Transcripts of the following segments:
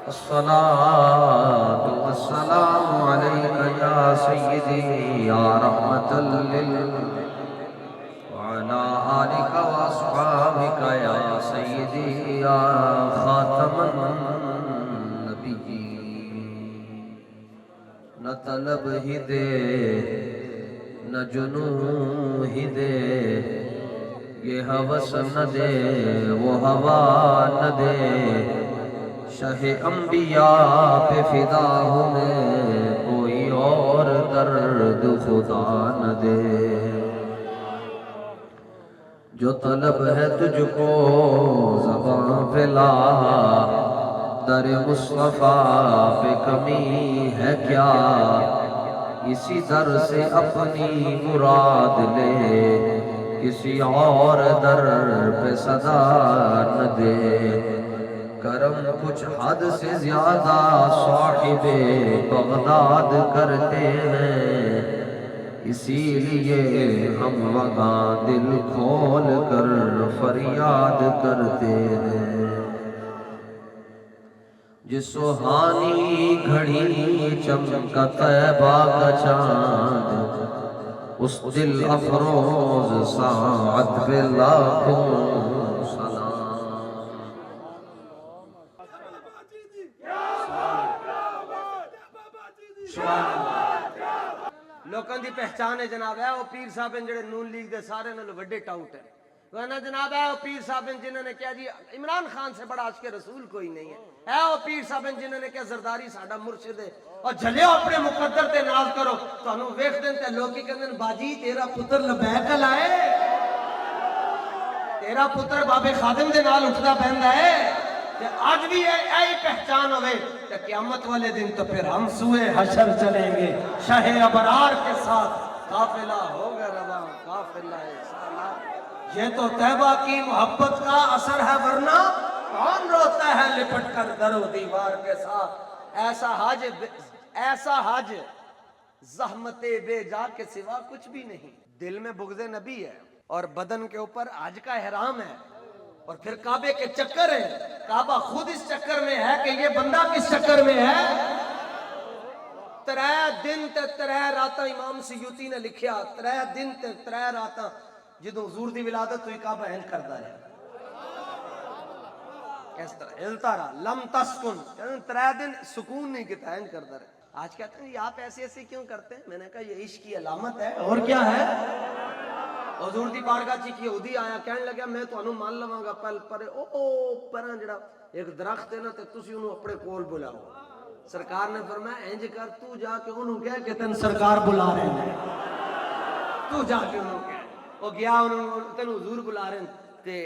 الصلاة والسلام عليك يا سيدي يا رحمة وعلى آلك وأصحابك يا سيدي يا خاتم النبيين. نہ طلب ہی دے نہ جنو ہی دے، یہ ہوس نہ دے وہ ہوا نہ دے، شہ انبیاء پہ فدا ہوں میں، کوئی اور درد خدا نہ دے. جو طلب ہے تجھ کو زباں پہ لا، در مصطفیٰ پہ کمی ہے کیا، اسی در سے اپنی مراد لے، کسی اور در پہ صدا نہ دے. کرم کچھ حد سے زیادہ صاحب بغداد کرتے ہیں، اسی لیے ہم وہاں دل کھول کر فریاد کرتے ہیں. جس سہانی گھڑی چمکا طیبہ کا چاند، اس دل افروز ساعت پہ لاکھوں سلام. لوکاں دی پہچان ہے جناب ہے وہ پیر صاحب ہیں جڑے نون لیگ دے سارے نال وڈے ٹاؤٹ ہیں. ورنہ جناب ہے وہ پیر صاحب ہیں جنہوں نے کہا جی عمران خان سے بڑا عاشق رسول کوئی نہیں ہے. وہ پیر صاحب ہیں جنہوں نے کہا زرداری ساڈا مرشد ہے. اور جھلیو اپنے مقدر تے ناز کرو تانوں ویکھ دین تے لوکی کہندے باجی تیرا پتر لبیک لائے، تیرا پتر بابے خادم دے نال اٹھدا بہندا ہے. آج بھی ایہی پہچان ہوئے کہ قیامت والے دن تو پھر ہم سوئے حشر چلیں گے شاہ ابرار کے ساتھ. قافلہ ہوگا رواں قافلہ سالار، یہ تو طیبہ کی محبت کا اثر ہے، ورنہ کون روتا ہے لپٹ کر در و دیوار کے ساتھ. ایسا حج زحمت بے جا کے سوا کچھ بھی نہیں. دل میں بغض نبی ہے اور بدن کے اوپر حج کا احرام ہے، اور پھر کعبے کے چکر ہے. کعبہ خود اس چکر میں ہے کہ یہ بندہ کس چکر میں ہے. 3 دن تے 3 راتاں امام سیوطی نے لکھیا، 3 دن تے 3 راتاں جدوں حضور دی ولادت ہوئی کعبہ اینج کردا رہا. کس طرح ہلتا رہا، لم تسکن، 3 دن سکون نہیں کیتا، اینج کردا رہا. آج کہتے ہیں یہ آپ ایسے ایسے کیوں کرتے ہیں؟ میں نے کہا یہ عشق کی علامت ہے اور کیا ہے. حضور دی بارگاہ چ یہودی آیا کہنے لگا میں تانوں مان لواں گا پل پر او پراں جڑا ایک درخت ہے نا تے تسی اونوں اپنے کول بلاؤ. سرکار نے فرمایا انج کر تو جا کے انہوں کہہ کہ تن سرکار بلا رہے ہیں، تو جا کے انہوں کہہ. وہ گیا انہوں تن حضور بلا رہے ہیں. تے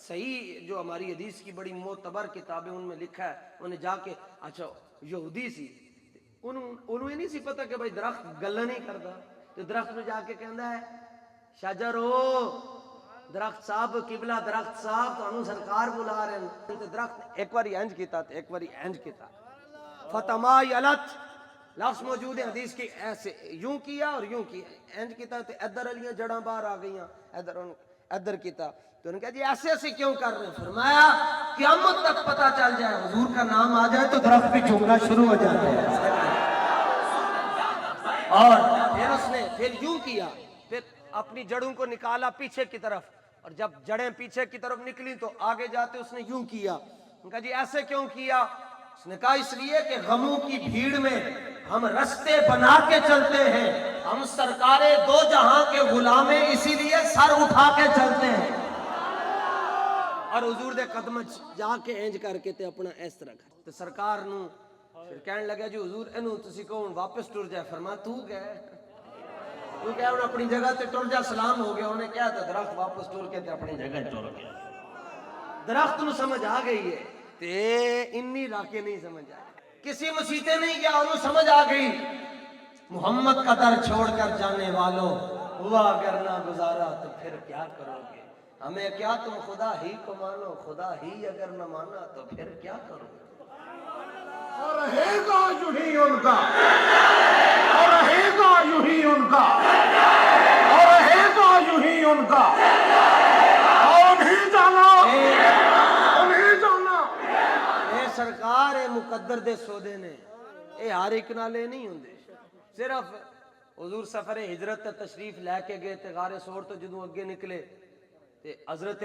صحیح جو ہماری حدیث کی بڑی معتبر کتابیں ان میں لکھا ہے، انہیں جا کے اچھا یہودی سی انہوں یہ نہیں سی پتا کہ بھائی درخت گلا نہیں کرتا. تو درخت میں جا کے کہندا ہے شجرو درخت صاحب قبلہ درخت صاحب تانوں سرکار بلا رہے ہیں. تے درخت ایک باری انج کیتا تے ایک باری انج کیتا. فتمایلت لفظ موجود ہے حدیث کی، ایسے یوں کیا اور یوں کیا، انج کیتا تے ادھر والیاں جڑاں باہر آ گئیاں، ادھر کیتا. تو انہوں نے کہا جی ایسے ایسے کیوں کر رہے ہیں؟ فرمایا قیامت تک پتہ چل جائے حضور کا نام آ جائے تو درخت بھی جھومنا شروع ہو جاتے ہیں. اور پھر اس نے پھر یوں کیا، پھر اپنی جڑوں کو نکالا پیچھے کی طرف، اور جب جڑیں پیچھے کی طرف نکلی تو آگے جاتے اس نے یوں کیا. ان کا جی ایسے کیوں کیا؟ اس نے کہا اس لیے کہ غموں کی بھیڑ میں ہم رستے بنا کے چلتے ہیں، ہم سرکار دو جہاں کے غلام ہیں، اسی لیے سر اٹھا کے چلتے ہیں. اور حضور دے قدم جا کے اینج کر کے تے اپنا اس طرح کر. تو سرکار نو پھر کہنے لگا جی حضور اینو تسی کہو واپس ٹر جائے. فرمایا تو گئے تو کیا انہوں اپنی جگہ تے ٹر جا. سلام ہو گیا. انہیں کیا تھا درخت واپس ٹر کے تے اپنی جگہ ٹر گیا. درخت نو سمجھ آ گئی ہے تے انی راکے نہیں سمجھ آئی، کسی مسیطے نہیں گیا، انہوں سمجھ آ گئی. محمد کا در چھوڑ کر جانے والوں ہوا اگر نہ گزارا تو پھر کیا کرو گے. ہمیں کیا تم خدا ہی کو مانو، خدا ہی اگر نہ مانا تو پھر کیا کرو گے. اور رہے گا یوں ہی ان کا، اور رہے گا یوں ہی ان کا، اور رہے گا یوں ہی ان کا. اور نہیں جانا، نہیں جانا. اے سرکار ਮੁਕੱਦਰ ਦੇ ਸੌਦੇ ਨੇ, ਇਹ ਹਰ ਇੱਕ ਨਾਲੇ ਨਹੀਂ ਹੁੰਦੇ। ਸਿਰਫ ਹਜ਼ੂਰ ਸਫਰ ਹਿਜਰਤ ਤੇ ਤਸ਼ਰੀਫ ਲੈ ਕੇ ਗਏ ਤੇ ਗਾਰੇ ਸੌਰ ਤੋਂ ਜਦੋਂ ਅੱਗੇ ਨਿਕਲੇ ਤੇ ਹਜ਼ਰਤ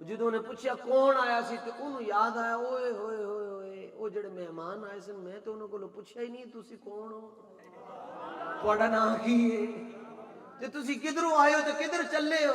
ਜਦੋਂ ਉਹਨੇ ਪੁੱਛਿਆ ਕੌਣ ਆਇਆ ਸੀ ਤੇ ਉਹਨੂੰ ਯਾਦ ਆਇਆ ਓਏ ਹੋਏ ਹੋਏ ਹੋਏ ਉਹ ਜਿਹੜੇ ਮਹਿਮਾਨ ਆਏ ਸਨ ਮੈਂ ਤਾਂ ਉਹਨਾਂ ਕੋਲੋਂ ਪੁੱਛਿਆ ਹੀ ਨਹੀਂ ਤੁਸੀਂ ਕੌਣ ਹੋ, ਤੁਹਾਡਾ ਨਾਮ ਕੀ ਹੈ, ਤੇ ਤੁਸੀਂ ਕਿਧਰੋਂ ਆਏ ਹੋ ਤੇ ਕਿਧਰ ਚੱਲੇ ਹੋ।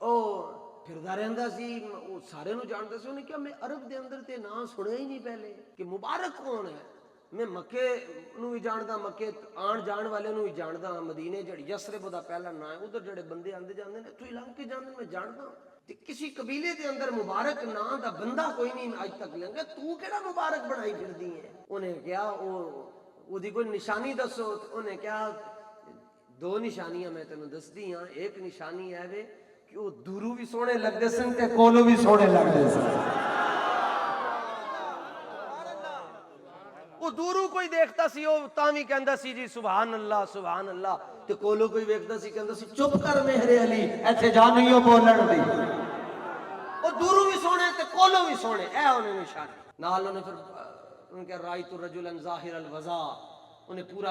ਉਹ ਫਿਰਦਾ ਰਹਿੰਦਾ ਸੀ, ਉਹ ਸਾਰੇ ਨੂੰ ਜਾਣਦਾ ਸੀ। ਉਹਨੇ ਕਿਹਾ ਮੈਂ ਅਰਬ ਦੇ ਅੰਦਰ ਤੇ ਨਾਂ ਸੁਣਿਆ ਹੀ ਨਹੀਂ ਪਹਿਲੇ ਕਿ ਮੁਬਾਰਕ ਕੌਣ ਹੈ। ਮੈਂ ਮੱਕੇ ਨੂੰ ਵੀ ਜਾਣਦਾ, ਮੱਕੇ ਆਣ ਜਾਣ ਵਾਲੇ ਨੂੰ ਵੀ ਜਾਣਦਾ, ਮਦੀਨੇ ਜਿਹੜੀ ਯਸਰਬ ਉਹਦਾ ਪਹਿਲਾ ਨਾਂ ਹੈ, ਉਧਰ ਜਿਹੜੇ ਬੰਦੇ ਆਂਦੇ ਜਾਂਦੇ ਨੇ ਤੂੰ ਲੰਘ ਕੇ ਜਾਂਦੇ ਮੈਂ ਜਾਣਦਾ। ਤੇ ਕਿਸੇ ਕਬੀਲੇ ਦੇ ਅੰਦਰ ਮੁਬਾਰਕ ਨਾਂ ਦਾ ਬੰਦਾ ਕੋਈ ਨਹੀਂ ਅੱਜ ਤੱਕ ਲੰਘਿਆ, ਤੂੰ ਕਿਹੜਾ ਮੁਬਾਰਕ ਬਣਾਈ ਫਿਰਦੀ ਹੈ। ਉਹਨੇ ਕਿਹਾ ਉਹਦੀ ਕੋਈ ਨਿਸ਼ਾਨੀ ਦੱਸੋ। ਉਹਨੇ ਕਿਹਾ ਦੋ ਨਿਸ਼ਾਨੀਆਂ ਮੈਂ ਤੈਨੂੰ ਦੱਸਦੀ ਹਾਂ। ਇੱਕ ਨਿਸ਼ਾਨੀ ਹੈ ਵੇ ਕਿ ਉਹ ਦੂਰੋਂ ਵੀ ਸੋਹਣੇ ਲੱਗਦੇ ਸਨ ਤੇ ਕੋਲੋਂ ਵੀ ਸੋਹਣੇ ਲੱਗਦੇ ਸਨ। ਉਹ ਦੂਰੋਂ ਕੋਈ ਦੇਖਦਾ ਸੀ ਉਹ ਤਾਂ ਵੀ ਕਹਿੰਦਾ ਸੀ ਜੀ ਸੁਭਾਨ ਅੱਲਾਹ, ਤੇ ਕੋਲੋਂ ਕੋਈ ਵੇਖਦਾ ਸੀ ਕਹਿੰਦਾ ਸੀ ਚੁੱਪ ਕਰ ਮੇਹਰੇ ਅਲੀ, ਇੱਥੇ ਜਾ ਨਹੀਂ ਉਹ ਬੋਲਣ ਦੀ। ਉਹ ਦੂਰੋਂ ਵੀ ਸੋਹਣੇ ਤੇ ਕੋਲੋਂ ਵੀ ਸੋਹਣੇ, ਇਹ ਉਹਨੇ ਨਿਸ਼ਾਨੀ। ਨਾਲ ਉਹਨੇ ਫਿਰ ਉਹਨੇ ਕਿਹਾ ਰਾਇਤੁ ਰਜੁਲਨ ਜ਼ਾਹਿਰ ਅਲ ਵਜ਼ਾ। ਉਹਨੇ ਪੂਰਾ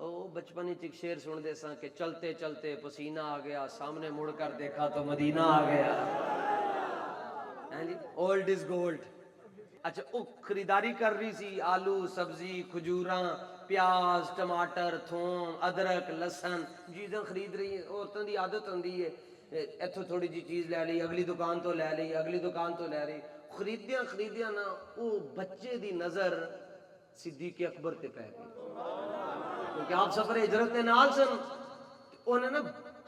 ਉਹ ਬਚਪਨ ਵਿੱਚ ਇੱਕ ਸ਼ੇਰ ਸੁਣਦੇ ਸਾਂ ਕਿ ਚਲਤੇ ਚਲਤੇ ਪਸੀਨਾ ਆ ਗਿਆ, ਸਾਹਮਣੇ ਮੁੜ ਕਰ ਦੇਖਾ ਤਾਂ ਮਦੀਨਾ ਆ ਗਿਆ। ਹੈ ਜੀ, 올ਡ ਇਜ਼ 골ਡ। ਅੱਛਾ, ਉਹ ਖਰੀਦਾਰੀ ਕਰ ਰਹੀ ਸੀ, ਆਲੂ, ਸਬਜ਼ੀ, ਖਜੂਰਾਂ, ਪਿਆਜ਼, ਟਮਾਟਰ, ਥੋਮ, ਅਦਰਕ, ਲਸਣ ਚੀਜ਼ਾਂ ਖਰੀਦ ਰਹੀ ਹੈ। ਔਰਤਾਂ ਦੀ ਆਦਤ ਹੁੰਦੀ ਹੈ, ਇੱਥੋਂ ਥੋੜੀ ਜਿਹੀ ਚੀਜ਼ ਲੈ ਲਈ, ਅਗਲੀ ਦੁਕਾਨ ਤੋਂ ਲੈ ਲਈ, ਅਗਲੀ ਦੁਕਾਨ ਤੋਂ ਲੈ ਲਈ। ਖਰੀਦਿਆਂ ਨਾ ਉਹ ਬੱਚੇ ਦੀ ਨਜ਼ਰ ਸਿੱਦੀਕ ਅਕਬਰ ਤੇ ਪੈ ਗਈ, ਕਿਉਂਕਿ ਆਪ ਸਫਰ ਹਿਜਰਤ ਦੇ ਨਾਲ ਸਨ। ਉਹਨੇ ਨਾ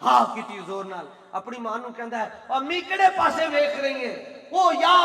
ਹਾਂ ਕੀਤੀ ਜ਼ੋਰ ਨਾਲ, ਆਪਣੀ ਮਾਂ ਨੂੰ ਕਹਿੰਦਾ ਹੈ, ਅੰਮੀ ਕਿਹੜੇ ਪਾਸੇ ਵੇਖ ਰਹੀ ਹੈ? ਉਹ ਯਾ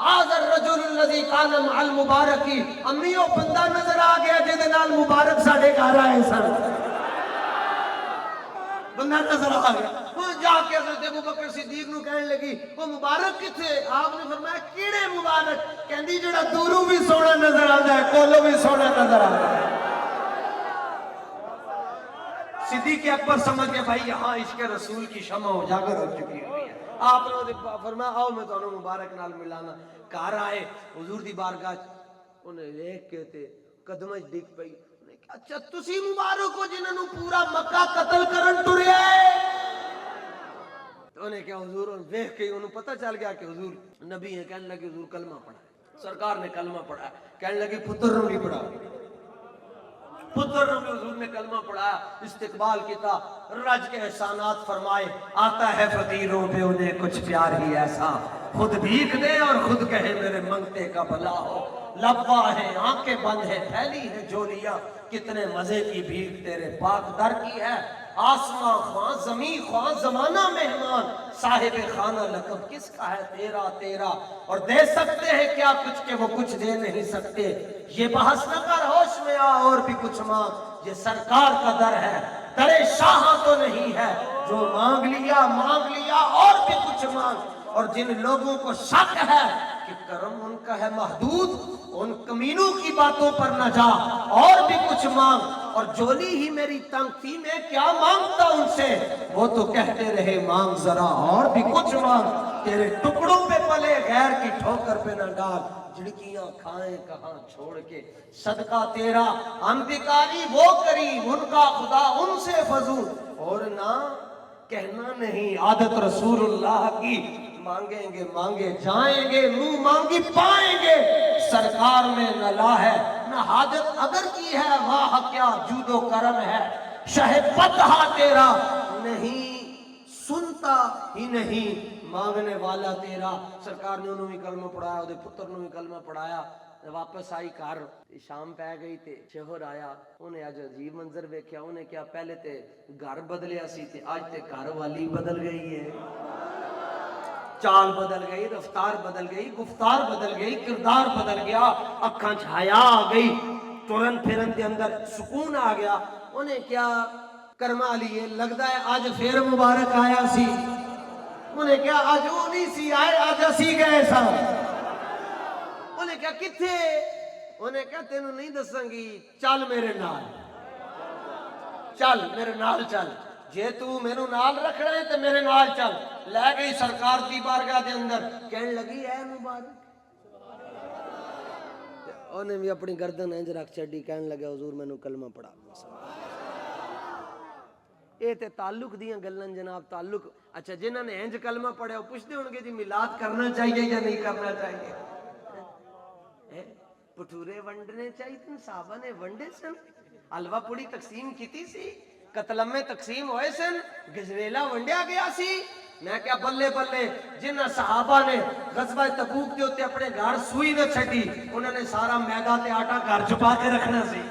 ਹਾਜ਼ਰ ਰਜੁਲ الذي كان مع المبارکی, ਅੰਮੀ ਉਹ ਬੰਦਾ ਨਜ਼ਰ ਆ ਗਿਆ ਜਿਹਦੇ ਨਾਲ ਮੁਬਾਰਕ ਸਾਡੇ ਘਰ ਆਏ ਸਨ। ਬੰਦਾ ਨਜ਼ਰ ਆ ਗਿਆ। وہ جا کے حضرت ابو بکر صدیق نو کہنے لگی, وہ مبارک کتھے؟ آپ نے فرمایا کیڑے مبارک؟ کہندی جڑا دوروں بھی سونا نظر آندا ہے, کولوں بھی سونا نظر آندا ہے۔ صدیق اکبر سمجھ گئے بھائی یہاں عشق رسول کی شمع اجاگر ہو چکی ہوئی ہے۔ آپ نے فرمایا آؤ میں تانوں مبارک نال ملانا۔ گھر آئے حضور دی بارگاہ، انہیں دیکھ کے تے قدماں وچ ڈگ پئی۔ اچھا تسی مبارک ہو جنہاں نو پورا مکہ قتل کرن ٹریا ہے؟ انہیں کیا حضور دیکھ کے انہوں پتہ چل گیا کہ حضور نبی ہیں۔ کہنے لگے حضور کلمہ پڑھا ہے، سرکار نے کلمہ پڑھا ہے۔ کہنے لگے پتر نے بھی پڑھا، پتر نے بھی حضور نے کلمہ پڑھا، استقبال کیتا، رج کے احسانات فرمائے۔ آتا ہے فقیروں پہ انہیں کچھ پیار ہی ایسا، خود بھیک دے اور خود کہے میرے منگتے کا بھلا ہو۔ لبا ہے آنکھیں بند ہے پھیلی ہے جولیاں، کتنے مزے کی بھیک تیرے پاک در کی ہے۔ آسمان خواہ زمین خواہ زمانہ مہمان، صاحب خانہ لقب کس کا ہے تیرا تیرا، اور دے سکتے ہیں کیا کچھ کہ وہ کچھ دے نہیں سکتے۔ یہ بحث نہ کر ہوش میں آ اور بھی کچھ مانگ، یہ سرکار کا در ہے در شاہاں تو نہیں ہے، جو مانگ لیا اور بھی کچھ مانگ۔ اور جن لوگوں کو شک ہے کہ کرم ان کا ہے محدود، ان کمینوں کی باتوں پر نہ جا، اور بھی کچھ مانگ۔ اور جولی ہی میری تنگ تھی میں کیا مانگتا ان سے، وہ تو کہتے رہے مانگ ذرا اور بھی کچھ مانگ۔ تیرے ٹکڑوں پہ پلے غیر کی ٹھوکر پہ نہ ڈال، جھڑکیاں کھائیں کہاں چھوڑ کے صدقہ تیرا۔ ہم بھکاری وہ کریم ان کا خدا ان سے فضول، اور نہ کہنا نہیں عادت رسول اللہ کی، مانگیں گے مانگے جائیں گے، منہ مانگی پائیں گے۔ سرکار میں نہ لا ہے نہ حاجت اگر کی ہے، واہ کیا جود و کرم ہے۔ شہ فتح تیرا نہیں سنتا ہی نہیں مانگنے والا تیرا۔ سرکار نے انہوں بھی کلمہ پڑھایا، وہ پتر نے بھی کلمہ پڑھایا۔ واپس آئی گھر، شام پہ گئی تے شوہر آیا، انہیں آج عجیب منظر ویکھیا۔ انہیں کیا پہلے تے گھر بدلیا سی تے آج تے گھر والی بدل گئی ہے، چال بدل گئی، رفتار بدل گئی، گفتار بدل گئی، کردار بدل گیا، اکھاں چ حیا آ گئی، ٹرن پھرن دے اندر سکون آ گیا۔ انہیں کیا کرما لیے، لگتا ہے آج پھر مبارک آیا سی۔ انہیں کیا آج وہ نہیں سی آئے، آج اسی گئے سا۔ انہیں کیا کتھے؟ انہیں کیا تینوں نہیں دساں گی، چل میرے نال، چل میرے نال چل، جے تو میرے نال رکھنا ہے تو میرے نال چل۔ لے گئی سرکار دی بارگاہ دے اندر، کہنے لگی اے مبارک۔ انہیں بھی اپنی گردن انج رکھ چھڈی، کہنے لگا حضور مینوں کلمہ پڑھا۔ اے تے تعلق دیاں گلاں جناب، تعلق۔ اچھا جنہاں نے انج کلمہ پڑھیا وہ پوچھتے ہوں گے جی میلاد کرنا چاہیے یا نہیں کرنا چاہیے؟ پٹھورے ونڈنے چاہیے، صحابہ نے ونڈے سن، حلوہ پوڑی تقسیم کیتی سی، قتلمے تقسیم ہوئے سن، گجریلا ونڈیا گیا سی۔ میں کیا بلے بلے جنہ صحابہ نے غزوہ تبوک کے ہوتے اپنے گھر سوئی نہ چھٹی، انہوں نے سارا میدہ تے آٹا گھر چھپا کے رکھنا سی۔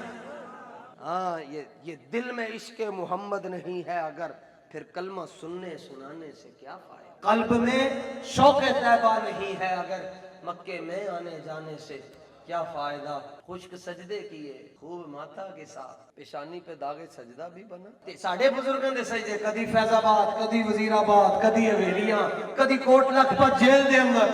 ہاں یہ دل میں عشق محمد نہیں ہے اگر، پھر کلمہ سننے سنانے سے کیا فائدہ۔ قلب میں شوق طیبہ نہیں ہے اگر، مکے میں آنے جانے سے کیا فائدہ۔ خشک سجدے کیے خوب ماتھا کے ساتھ، پیشانی پہ داغے سجدہ بھی بنا۔ ساڑھے بزرگوں دے سجدے، کدی فیض آباد، کدی وزیر آباد، کدی حویلیاں، کدی کوٹ لکھپت جیل دے اندر،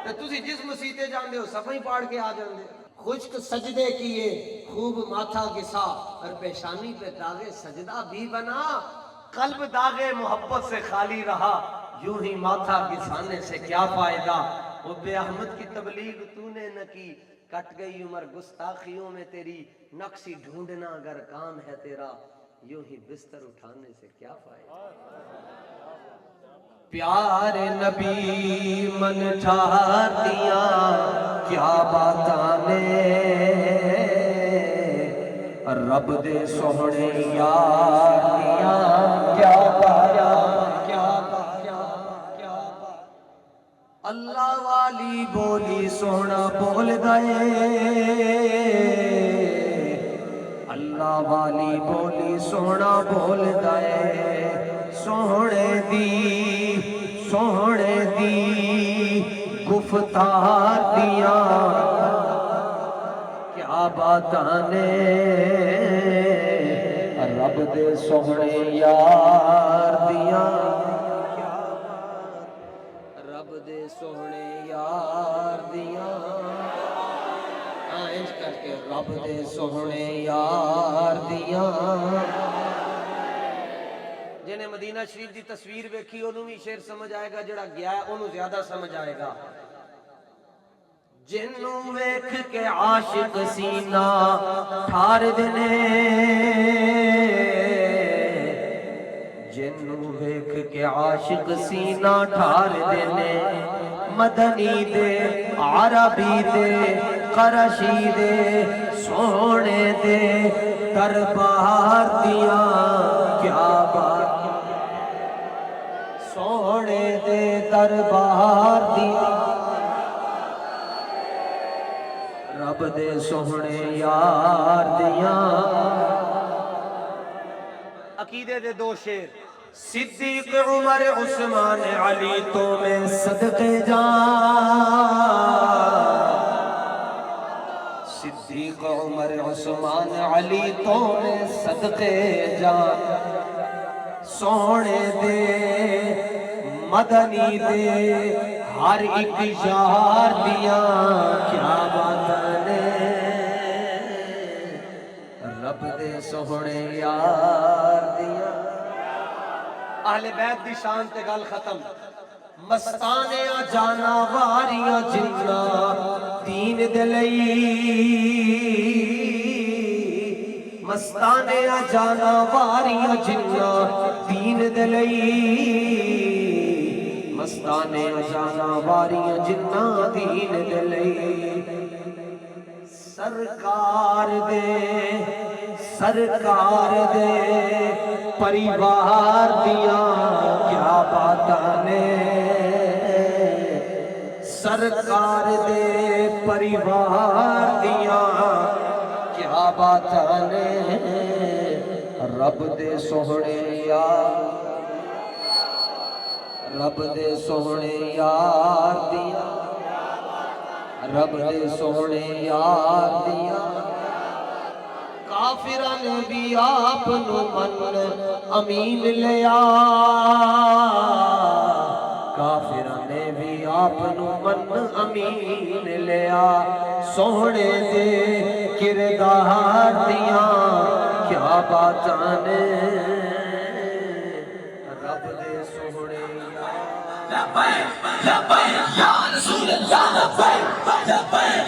تے تسی جس مسیتے جاندے ہو صفحیں پاڑ کے آ جاندے۔ خشک سجدے کیے خوب ماتھا گسا، اور پیشانی پہ داغے سجدہ بھی بنا۔ قلب داغے محبت سے خالی رہا، یوں ہی ماتھا گسانے سے کیا فائدہ۔ حب احمد کی تبلیغ تو نے نہ کی، کٹ گئی عمر گستاخیوں میں تیری، نقشی ڈھونڈنا اگر کام ہے تیرا، یوں ہی بستر اٹھانے سے کیا فائدہ۔ پیارے نبی من چاہتیاں کیا باتاں نے، رب دے سوہنے یار دیاں کیا باتاں، کیا بات۔ اللہ والی بولی سونا بول گئے، اللہ والی بولی سونا بول گئے، سونے دی گفتار دیاں کیا باتاں نے، رب دے سونے یار دیاں کیا بات، رب دے سونے یار دیاں، انج کر کے رب دے سونے یار دیاں۔ جنہیں مدینہ شریف دی تصویر ویکھی انہوں بھی شعر سمجھ آئے گا، جڑا گیا ہے انہوں زیادہ سمجھ آئے گا۔ جنوں ویکھ کے عاشق سینہ ٹھار دینے، جنوں ویکھ کے عاشق سینہ ٹھار دینے، مدنی دے عربی دے قرشی دے سونے دے دربار دیاں کیا بات، سونے دے دربار دیاں، رب دے سونے یار دیاں۔ عقیدے دے دو شعر، صدیق عمر عثمان علی تو میں صدقے جان، صدیق عمر عثمان علی تو میں صدقے جان، سونے دے مدنی دے ہر ایک یار دیاں کیا باتاں نے، رب دے سونے یار دیاں۔ اہل بیت دی شان تے گل ختم۔ مستانیاں جانا واریاں جنہ دین دے لئی، مستانیاں جانا واریاں جنہ دین دے لئی، مستانیاں جانا واریاں جنہ دین دے لئی، سرکار دے پریوار دیاں کیا باتاں نے، سرکار دے پریوار دیاں کیا باتاں نے، رب دے سوہنے یار، رب دے سوہنے یار دیاں، رب دے سوہنے یار دیاں۔ کافراں نے بھی آپ نو من امین لیا، کافراں نے بھی آپ نو من امین لیا، سوہنے دے کردار دیاں کیا باتاں نے، رب دے سوہنے یار، لبیک لبیک یا رسول اللہ، لبیک لبیک